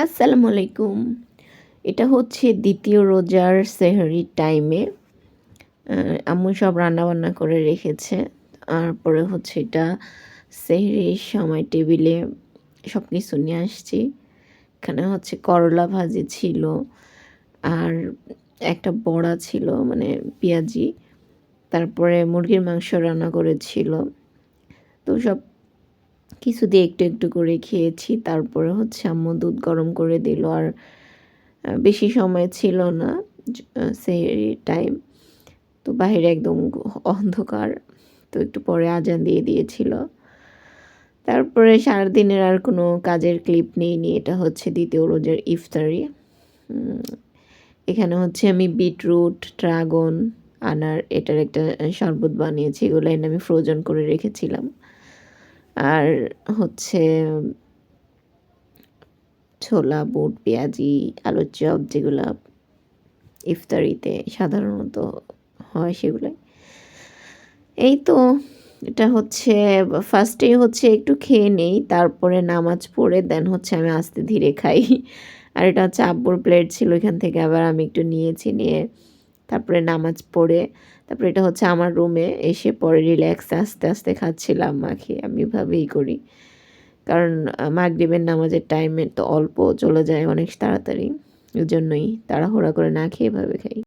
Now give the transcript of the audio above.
আসসালামু আলাইকুম। এটা হচ্ছে দ্বিতীয় রোজার সেহরির টাইমে আম্মু সব রান্নাবান্না করে রেখেছে। তারপরে হচ্ছে এটা সেহরির সময় টেবিলে সব কিছু নিয়ে আসছি। এখানে হচ্ছে করলা ভাজি ছিল, আর একটা বড়া ছিল মানে পেঁয়াজি। তারপরে মুরগির মাংস রান্না করেছিল। তো সব কিছু দিয়ে একটু, একটু করে খেয়েছি। তারপরে হচ্ছে আম্মু দুধ গরম করে দিল, আর বেশি সময় ছিল না সেহরির টাইম। তো বাহিরে একদম অন্ধকার। তো একটু পরে আজান দিয়ে দিয়েছিল। তারপরে সারাদিনের আর কোনো কাজের ক্লিপ নিইনি। এটা হচ্ছে দ্বিতীয় রোজার ইফতারি। এখানে হচ্ছে আমি বিটরুট, ড্রাগন, আনার এটার একটা শরবত বানিয়েছি। এগুলো এনে আমি ফ্রোজেন করে রেখেছিলাম। আর হচ্ছে ছোলা, বুট, পেঁয়াজি, আলুর চপ যেগুলা ইফতারিতে সাধারণত হয় সেগুলাই। এই তো এটা হচ্ছে ফার্স্টেই হচ্ছে একটু খেয়ে নেই, তারপরে নামাজ পড়ে দেন হচ্ছে আমি আস্তে ধীরে খাই। আর এটা হচ্ছে আব্বুর প্লেট ছিল, এখান থেকে আবার আমি একটু নিয়েছি, নিয়ে তারপরে নামাজ পড়ে তারপরে এটা হচ্ছে আমার রুমে এসে পরে রিল্যাক্স আস্তে আস্তে খাচ্ছিলাম মাখি। আমি এভাবেই করি, কারণ মাগরিবের নামাজের টাইমে তো অল্প চলে যায় অনেক তাড়াতাড়ি, ওই জন্যই তাড়াহুড়া করে না খেয়ে এভাবে খাই।